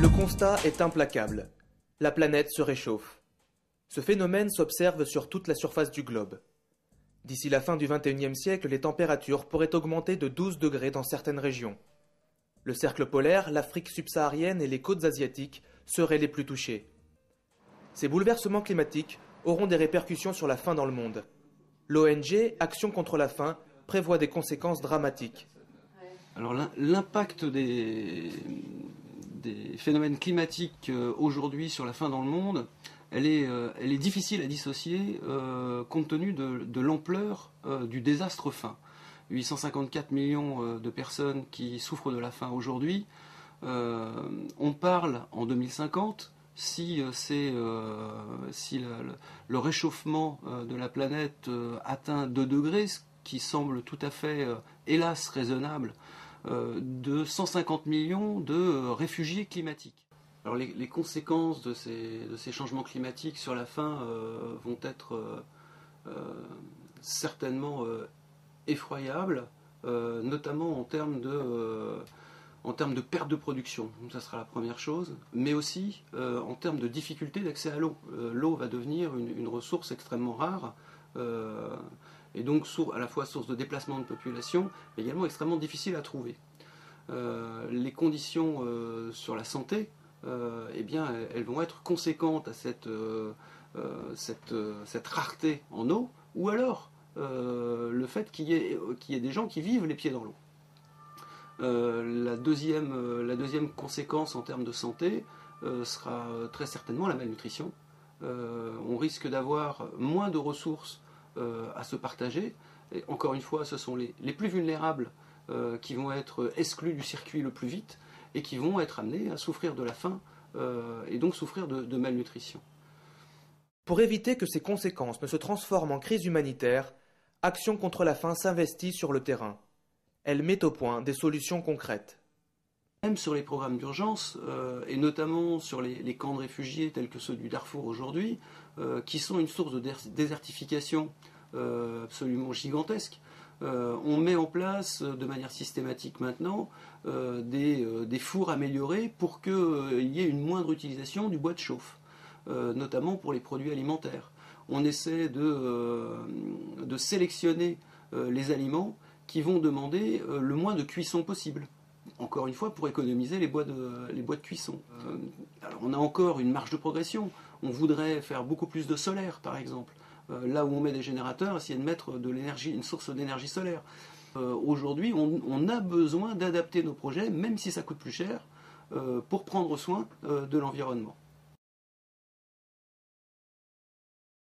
Le constat est implacable. La planète se réchauffe. Ce phénomène s'observe sur toute la surface du globe. D'ici la fin du XXIe siècle, les températures pourraient augmenter de 12 degrés dans certaines régions. Le cercle polaire, l'Afrique subsaharienne et les côtes asiatiques seraient les plus touchés. Ces bouleversements climatiques auront des répercussions sur la faim dans le monde. L'ONG Action contre la faim prévoit des conséquences dramatiques. Alors l'impact des phénomènes climatiques aujourd'hui sur la faim dans le monde, elle est difficile à dissocier compte tenu de l'ampleur du désastre faim. 854 millions de personnes qui souffrent de la faim aujourd'hui. On parle en 2050, si le réchauffement de la planète atteint 2 degrés, ce qui semble tout à fait, hélas, raisonnable, de 150 millions de réfugiés climatiques. Alors les conséquences de ces changements climatiques sur la faim vont être certainement effroyables, notamment en termes de perte de production. Ça sera la première chose, mais aussi en termes de difficulté d'accès à l'eau. L'eau va devenir une ressource extrêmement rare, et donc à la fois source de déplacement de population, mais également extrêmement difficile à trouver. Les conditions sur la santé, eh bien, elles vont être conséquentes à cette rareté en eau, ou alors le fait qu'il y ait des gens qui vivent les pieds dans l'eau. La deuxième conséquence en termes de santé sera très certainement la malnutrition. On risque d'avoir moins de ressources à se partager. Et encore une fois, ce sont les plus vulnérables qui vont être exclus du circuit le plus vite et qui vont être amenés à souffrir de la faim et donc souffrir de malnutrition. Pour éviter que ces conséquences ne se transforment en crise humanitaire, Action contre la faim s'investit sur le terrain. Elle met au point des solutions concrètes. Même sur les programmes d'urgence, et notamment sur les camps de réfugiés tels que ceux du Darfour aujourd'hui, qui sont une source de désertification absolument gigantesque, on met en place de manière systématique maintenant des fours améliorés pour qu'il y ait une moindre utilisation du bois de chauffe, notamment pour les produits alimentaires. On essaie de sélectionner les aliments qui vont demander le moins de cuisson possible. Encore une fois, pour économiser les bois de cuisson. Alors on a encore une marge de progression. On voudrait faire beaucoup plus de solaire, par exemple. Là où on met des générateurs, essayer de mettre de l'énergie, une source d'énergie solaire. Aujourd'hui, on a besoin d'adapter nos projets, même si ça coûte plus cher, pour prendre soin de l'environnement.